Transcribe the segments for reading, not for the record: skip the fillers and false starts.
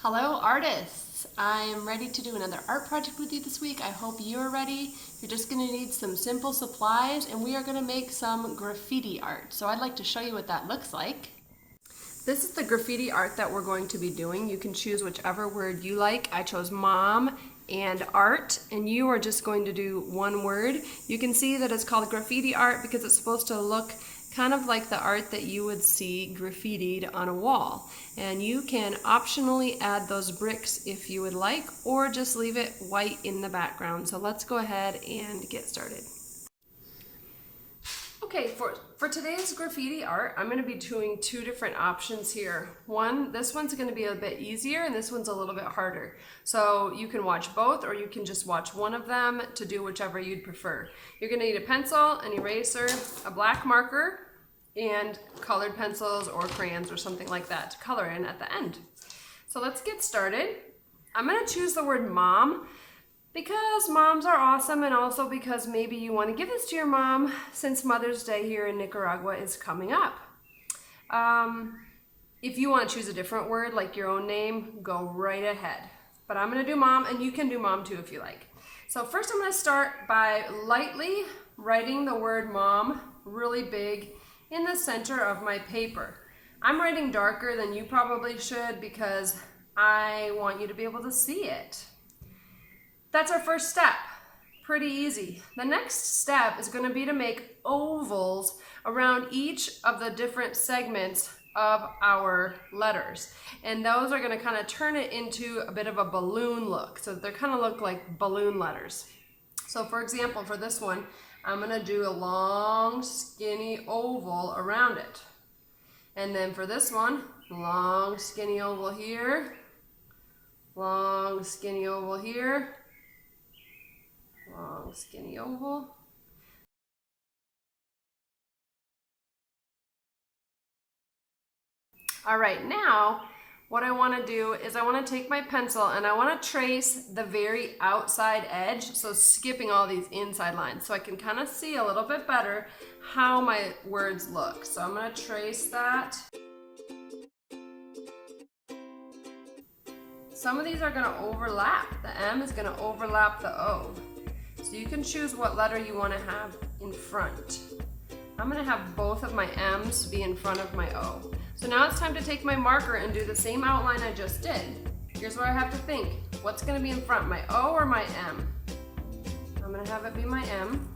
Hello artists! I am ready to do another art project with you this week. I hope you're ready. You're just going to need some simple supplies and we are going to make some graffiti art. So I'd like to show you what that looks like. This is the graffiti art that we're going to be doing. You can choose whichever word you like. I chose mom and art, and you are just going to do one word. You can see that it's called graffiti art because it's supposed to look kind of like the art that you would see graffitied on a wall. And you can optionally add those bricks if you would like, or just leave it white in the background. So let's go ahead and get started. Okay, for today's graffiti art, I'm going to be doing two different options here. This one's going to be a bit easier and this one's a little bit harder. So you can watch both or you can just watch one of them to do whichever you'd prefer. You're going to need a pencil, an eraser, a black marker, and colored pencils or crayons or something like that to color in at the end. So let's get started. I'm going to choose the word mom because moms are awesome, and also because maybe you want to give this to your mom since Mother's Day here in Nicaragua is coming up. If you want to choose a different word like your own name, go right ahead. But I'm going to do mom, and you can do mom too if you like. So first I'm going to start by lightly writing the word mom really big in the center of my paper. I'm writing darker than you probably should because I want you to be able to see it. That's our first step. Pretty easy. The next step is going to be to make ovals around each of the different segments of our letters. And those are going to kind of turn it into a bit of a balloon look. So they kind of look like balloon letters. So for example, for this one, I'm going to do a long skinny oval around it. And then for this one, long skinny oval here, long skinny oval here, long skinny oval. All right, now what I want to do is I want to take my pencil and I want to trace the very outside edge, so skipping all these inside lines, so I can kind of see a little bit better how my words look. So I'm going to trace that. Some of these are going to overlap. The M is going to overlap the O. So you can choose what letter you want to have in front. I'm going to have both of my M's be in front of my O. So now it's time to take my marker and do the same outline I just did. Here's where I have to think. What's going to be in front, my O or my M? I'm going to have it be my M.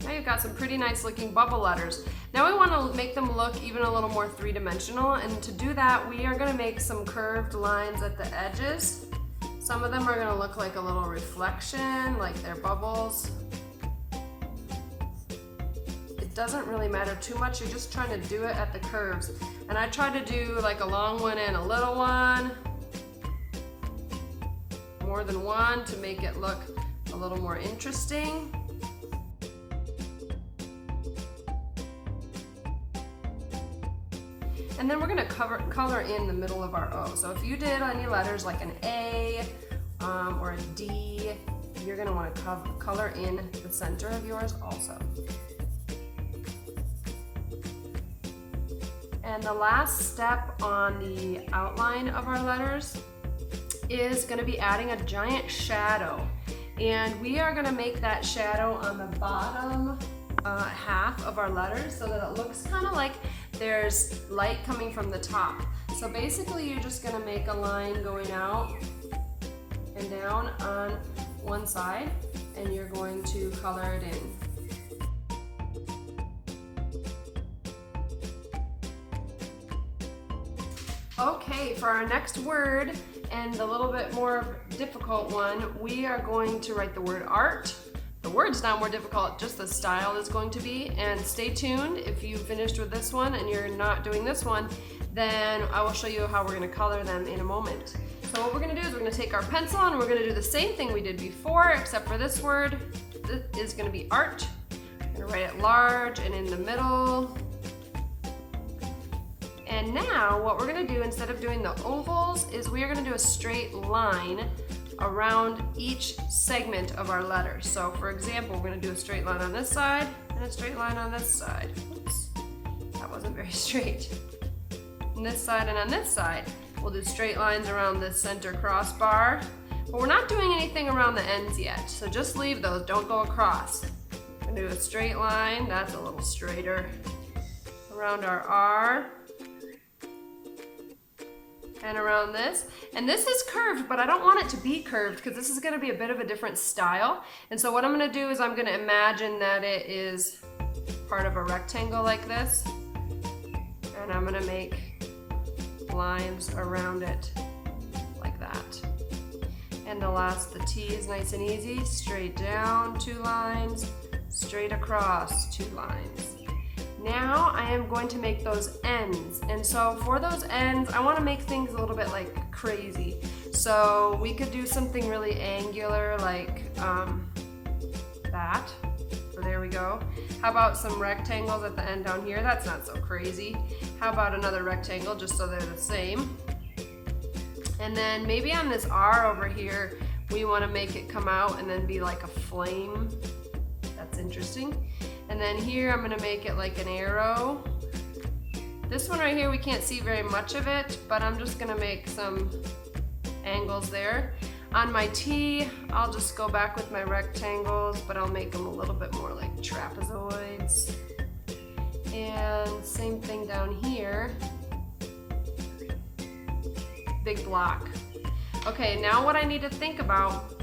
Now you've got some pretty nice looking bubble letters. Now we want to make them look even a little more three-dimensional, and to do that we are going to make some curved lines at the edges. Some of them are going to look like a little reflection, like they're bubbles. It doesn't really matter too much, you're just trying to do it at the curves. And I try to do like a long one and a little one, more than one, to make it look a little more interesting. And then we're going to color in the middle of our O. So if you did any letters like an A or a D, you're going to want to color in the center of yours also. And the last step on the outline of our letters is going to be adding a giant shadow. And we are going to make that shadow on the bottom half of our letters so that it looks kind of like there's light coming from the top. So basically you're just going to make a line going out and down on one side, and you're going to color it in. Okay, for our next word, and a little bit more difficult one, we are going to write the word art. The word's not more difficult, just the style is going to be. And stay tuned. If you finished with this one and you're not doing this one, then I will show you how we're going to color them in a moment. So what we're going to do is we're going to take our pencil and we're going to do the same thing we did before, except for this word. This is going to be art. I'm going to write it large and in the middle. And now what we're going to do, instead of doing the ovals, is we are going to do a straight line around each segment of our letter. So for example, we're going to do a straight line on this side and a straight line on this side. Oops, that wasn't very straight. on this side and on this side. We'll do straight lines around this center crossbar, but we're not doing anything around the ends yet, so just leave those, don't go across. I'm gonna do a straight line, that's a little straighter, around our R, and around this. And this is curved, but I don't want it to be curved because this is gonna be a bit of a different style. And so what I'm gonna do is I'm gonna imagine that it is part of a rectangle like this. And I'm gonna make lines around it like that. And the T is nice and easy. Straight down, 2 lines, straight across, 2 lines. Now I am going to make those ends. And so for those ends, I want to make things a little bit like crazy. So we could do something really angular like that. So there we go. How about some rectangles at the end down here? That's not so crazy. How about another rectangle just so they're the same? And then maybe on this R over here, we want to make it come out and then be like a flame. That's interesting. And then here I'm gonna make it like an arrow. This one right here, we can't see very much of it, but I'm just gonna make some angles there. On my T, I'll just go back with my rectangles, but I'll make them a little bit more like trapezoids. And same thing down here. Big block. Okay, now what I need to think about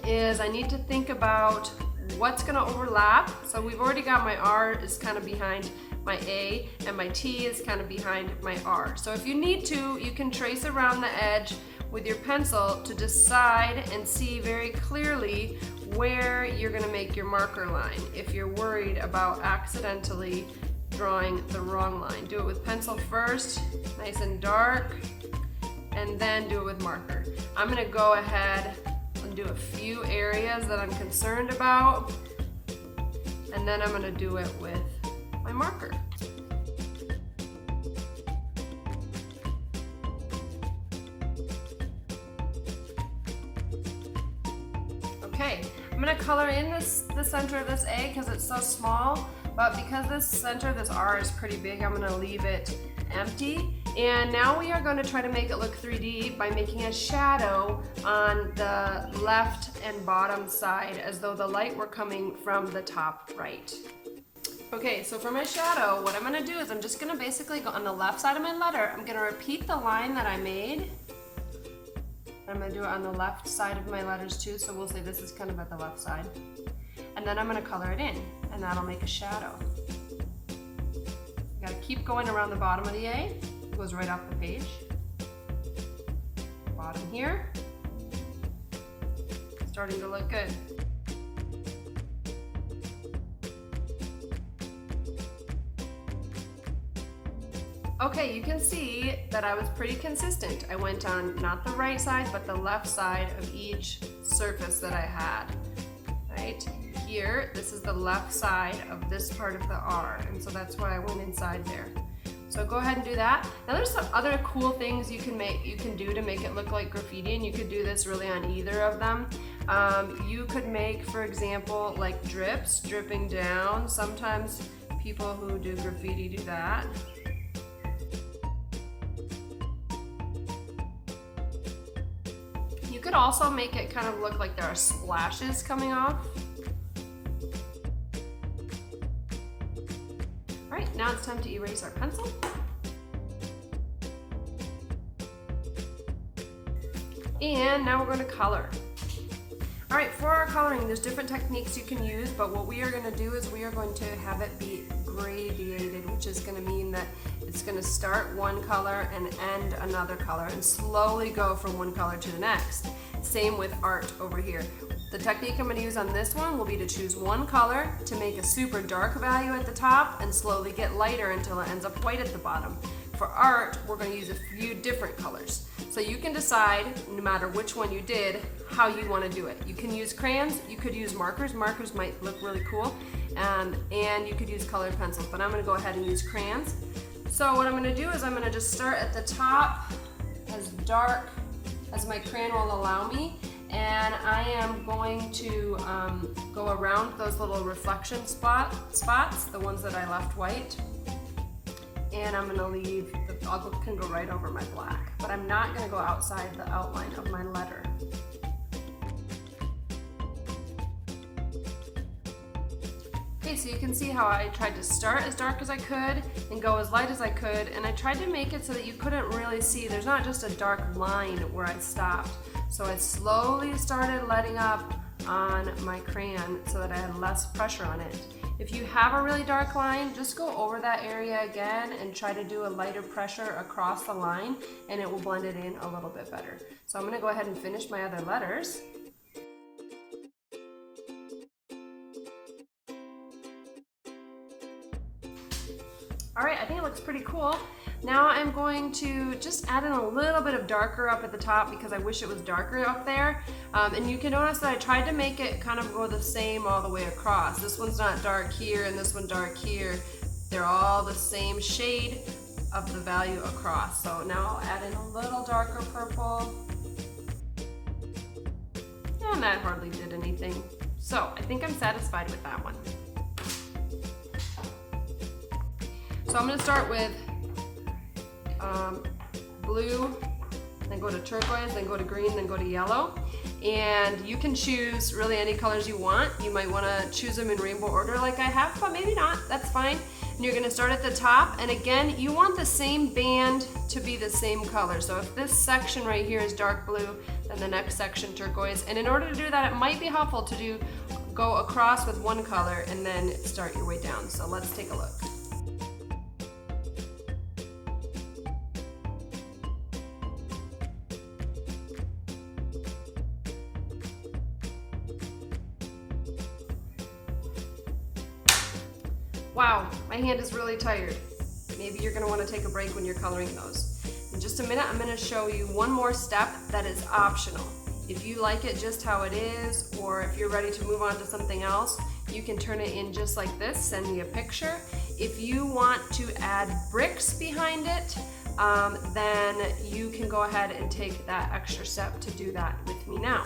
is I need to think about what's gonna overlap. So we've already got my R is kind of behind my A and my T is kind of behind my R. So if you need to, you can trace around the edge with your pencil to decide and see very clearly where you're gonna make your marker line if you're worried about accidentally drawing the wrong line. Do it with pencil first, nice and dark, and then do it with marker. I'm gonna go ahead and do a few areas that I'm concerned about, and then I'm gonna do it with my marker. Okay, I'm gonna color in the center of this A because it's so small, but because this center of this R is pretty big, I'm gonna leave it empty. And now we are going to try to make it look 3D by making a shadow on the left and bottom side as though the light were coming from the top right. Okay, so for my shadow, what I'm going to do is I'm just going to basically go on the left side of my letter. I'm going to repeat the line that I made. I'm going to do it on the left side of my letters too, so we'll say this is kind of at the left side. And then I'm going to color it in, and that'll make a shadow. You got to keep going around the bottom of the A. Goes right off the page. Bottom here. Starting to look good. Okay, you can see that I was pretty consistent. I went on not the right side, but the left side of each surface that I had. Right? Here, this is the left side of this part of the R, and so that's why I went inside there. So go ahead and do that. Now there's some other cool things you can do to make it look like graffiti, and you could do this really on either of them. You could make, for example, like drips dripping down. Sometimes people who do graffiti do that. You could also make it kind of look like there are splashes coming off. All right, now it's time to erase our pencil. And now we're going to color. All right, for our coloring, there's different techniques you can use, but what we are going to do is we are going to have it be gradated, which is going to mean that it's going to start one color and end another color and slowly go from one color to the next. Same with art over here. The technique I'm going to use on this one will be to choose one color to make a super dark value at the top and slowly get lighter until it ends up white at the bottom. For art, we're going to use a few different colors. So you can decide, no matter which one you did, how you want to do it. You can use crayons, you could use markers. Markers might look really cool, and you could use colored pencils, but I'm going to go ahead and use crayons. So what I'm going to do is I'm going to just start at the top, as dark as my crayon will allow me, and I am going to go around those little reflection spots, the ones that I left white. and I'm gonna leave, can go right over my black, but I'm not gonna go outside the outline of my letter. Okay, so you can see how I tried to start as dark as I could and go as light as I could, and I tried to make it so that you couldn't really see. There's not just a dark line where I stopped. So I slowly started letting up on my crayon so that I had less pressure on it. If you have a really dark line, just go over that area again and try to do a lighter pressure across the line, and it will blend it in a little bit better. So I'm gonna go ahead and finish my other letters. All right, I think it looks pretty cool. Now I'm going to just add in a little bit of darker up at the top because I wish it was darker up there. And you can notice that I tried to make it kind of go the same all the way across. This one's not dark here and this one dark here. They're all the same shade of the value across. So now I'll add in a little darker purple. And that hardly did anything. So I think I'm satisfied with that one. So I'm going to start with blue, then go to turquoise, then go to green, then go to yellow. And you can choose really any colors you want. You might want to choose them in rainbow order like I have, but maybe not, that's fine. And you're going to start at the top, and again, you want the same band to be the same color. So if this section right here is dark blue, then the next section turquoise. And in order to do that, it might be helpful to go across with one color and then start your way down. So let's take a look. Wow, my hand is really tired. Maybe you're going to want to take a break when you're coloring those. In just a minute, I'm going to show you one more step that is optional. If you like it just how it is, or if you're ready to move on to something else, you can turn it in just like this, send me a picture. If you want to add bricks behind it, then you can go ahead and take that extra step to do that with me now.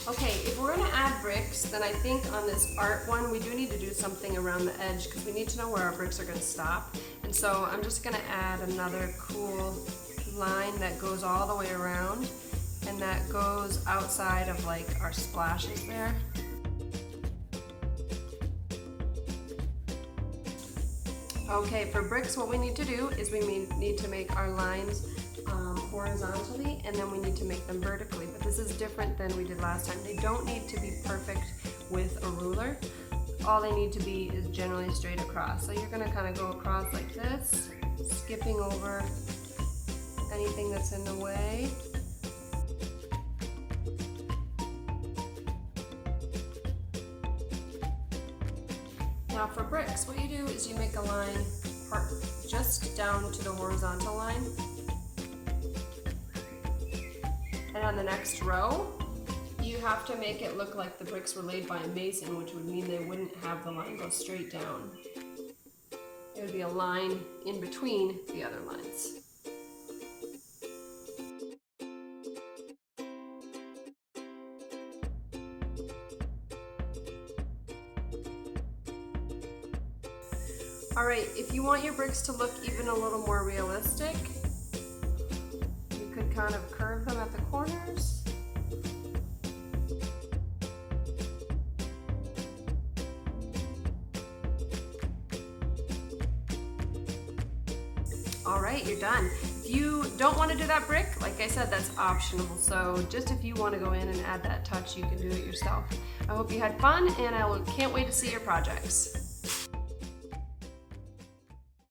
Okay, if we're going to add bricks, then I think on this art one, we do need to do something around the edge because we need to know where our bricks are going to stop. And so I'm just going to add another cool line that goes all the way around, and that goes outside of like our splashes there. Okay, for bricks, what we need to do is we need to make our lines horizontally, and then we need to make them vertically. But this is different than we did last time. They don't need to be perfect with a ruler. All they need to be is generally straight across. So you're going to kind of go across like this, skipping over anything that's in the way. Now for bricks, what you do is you make a line just down to the horizontal line. And on the next row, you have to make it look like the bricks were laid by a mason, which would mean they wouldn't have the line go straight down. It would be a line in between the other lines. All right, if you want your bricks to look even a little more realistic, you could kind of curve them at the corners. All right, you're done. If you don't want to do that brick, like I said, that's optional. So just if you want to go in and add that touch, you can do it yourself. I hope you had fun, and can't wait to see your projects.